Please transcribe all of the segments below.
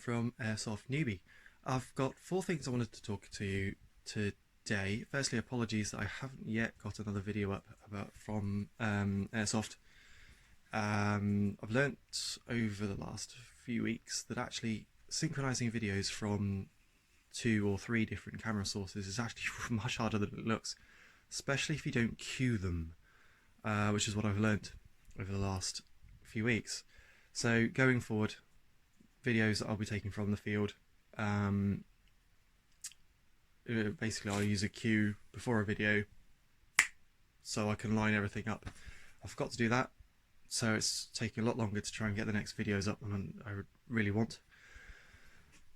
from Airsoft Newbie. I've got 4 things I wanted to talk to you today. Firstly, apologies that I haven't yet got another video up from Airsoft. I've learnt over the last few weeks that actually synchronizing videos from 2 or 3 different camera sources is actually much harder than it looks, especially if you don't cue them, which is what I've learnt over the last few weeks. So going forward, videos that I'll be taking from the field, basically I'll use a cue before a video so I can line everything up. I forgot to do that, so it's taking a lot longer to try and get the next videos up than I really want.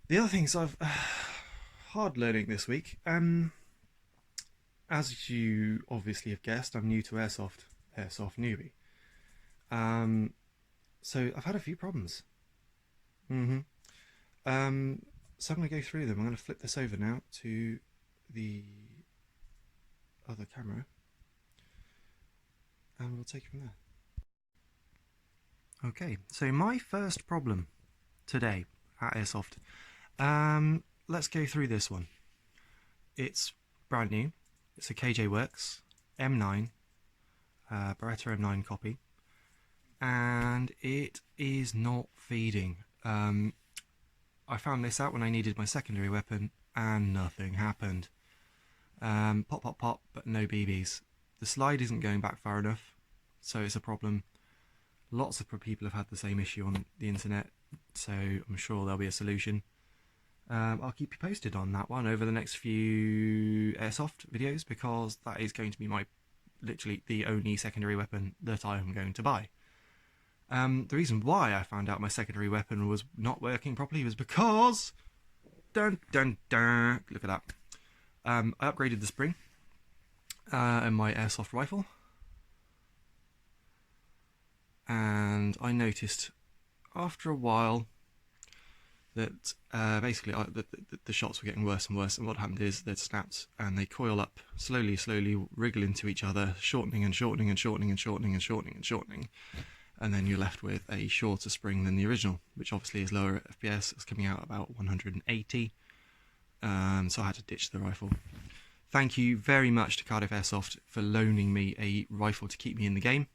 The other things I've hard learning this week. As you obviously have guessed, I'm new to Airsoft Newbie. So I've had a few problems. So I'm going to go through them. I'm going to flip this over now to the other camera, and we'll take it from there. Okay, so my first problem today at Airsoft. Let's go through this one. It's brand new. It's a KJ Works M9, Beretta M9 copy, and it is not feeding. I found this out when I needed my secondary weapon, and nothing happened. Pop, pop, pop, but no BBs. The slide isn't going back far enough, so it's a problem. Lots of people have had the same issue on the internet, so I'm sure there'll be a solution. I'll keep you posted on that one over the next few Airsoft videos, because that is going to be literally the only secondary weapon that I am going to buy. The reason why I found out my secondary weapon was not working properly was because, dun dun dun, look at that. I upgraded the spring in my Airsoft rifle, and I noticed after a while that basically the shots were getting worse and worse, and what happened is they'd snapped and they coil up slowly, wriggle into each other, shortening and shortening and shortening and shortening and shortening and shortening, and then you're left with a shorter spring than the original, which obviously is lower FPS. It's coming out about 180, so I had to ditch the rifle. Thank you very much to Cardiff Airsoft for loaning me a rifle to keep me in the game,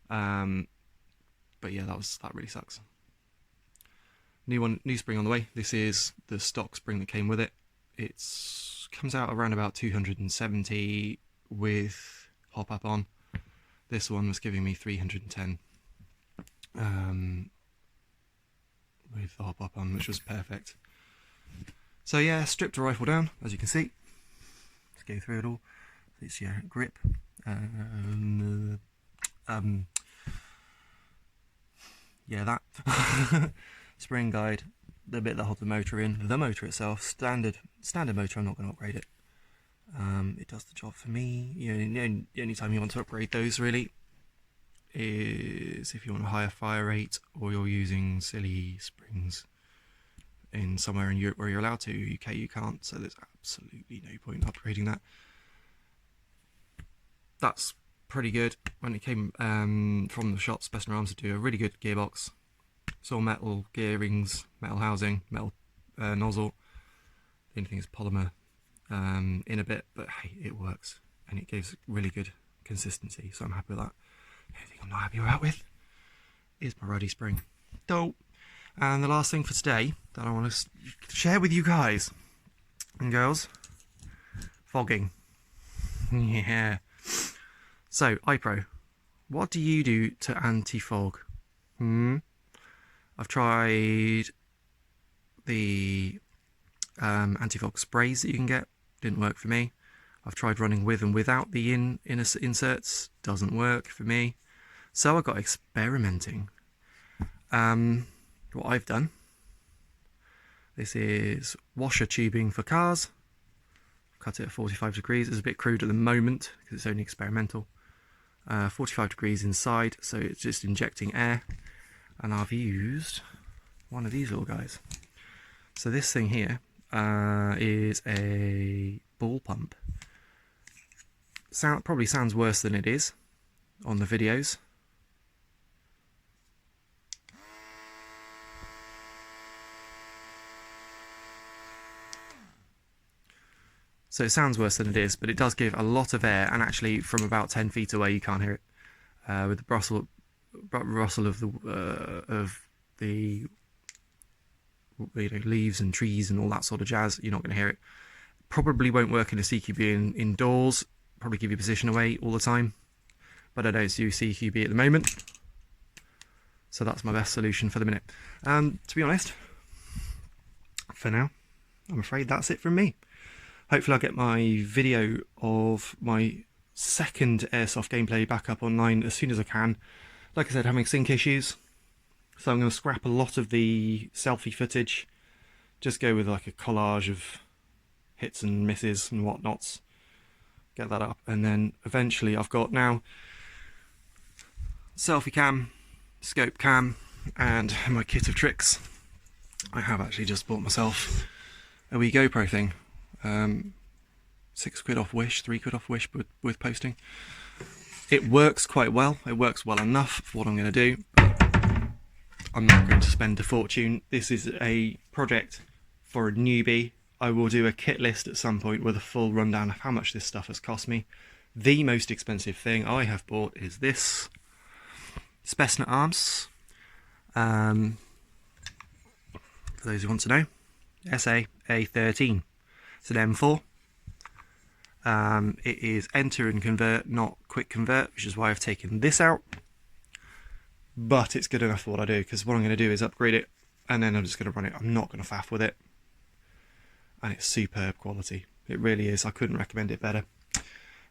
but yeah, that really sucks. New spring on the way. This is the stock spring that came with it. It comes out around about 270 with hop up on. This one was giving me 310 with the hop up on, which was perfect. So yeah, stripped the rifle down, as you can see. Let's go through it all. It's your grip. Yeah, that. Spring guide, the bit that holds the motor in, the motor itself, standard motor. I'm not going to upgrade it. It does the job for me. The only time you want to upgrade those really is if you want a higher fire rate, or you're using silly springs in somewhere in Europe where you're allowed to. UK you can't, so there's absolutely no point upgrading that. That's pretty good. When it came from the shop, Special Arms do a really good gearbox. It's all metal gear rings, metal housing, metal nozzle. The only thing is polymer in a bit, but hey, it works, and it gives really good consistency, so I'm happy with that. The only thing I'm not happy with is my ruddy spring. Dope. And the last thing for today that I want to share with you guys and girls, fogging. Yeah. So, iPro, what do you do to anti-fog? I've tried the anti-fog sprays that you can get. Didn't work for me. I've tried running with and without the inner inserts. Doesn't work for me. So I got experimenting. What I've done. This is washer tubing for cars. Cut it at 45 degrees. It's a bit crude at the moment because it's only experimental. 45 degrees inside, so it's just injecting air. And I've used one of these little guys. So this thing here is a ball pump. Probably sounds worse than it is on the videos. So it sounds worse than it is, but it does give a lot of air, and actually from about 10 feet away you can't hear it. With the rustle of the leaves and trees and all that sort of jazz, you're not going to hear it. Probably won't work in a CQB indoors, probably give you position away all the time, but I don't do CQB at the moment, so that's my best solution for the minute. To be honest, for now, I'm afraid that's it from me. Hopefully I'll get my video of my second Airsoft gameplay back up online as soon as I can. Like I said, having sync issues, so I'm going to scrap a lot of the selfie footage, just go with like a collage of hits and misses and whatnots, get that up, and then eventually I've got now selfie cam, scope cam, and my kit of tricks. I have actually just bought myself a wee GoPro thing, £6 off Wish, £3 off Wish, but worth posting. It works quite well, it works well enough for what I'm going to do. I'm not going to spend a fortune. This is a project for a newbie. I will do a kit list at some point with a full rundown of how much this stuff has cost me. The most expensive thing I have bought is this Spessnet arms. For those who want to know, SA A13. It's an M4. It is enter and convert, not quick convert, which is why I've taken this out. But it's good enough for what I do, because what I'm going to do is upgrade it, and then I'm just going to run it. I'm not going to faff with it. And it's superb quality. It really is. I couldn't recommend it better.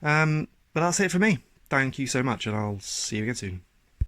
But that's it for me. Thank you so much, and I'll see you again soon.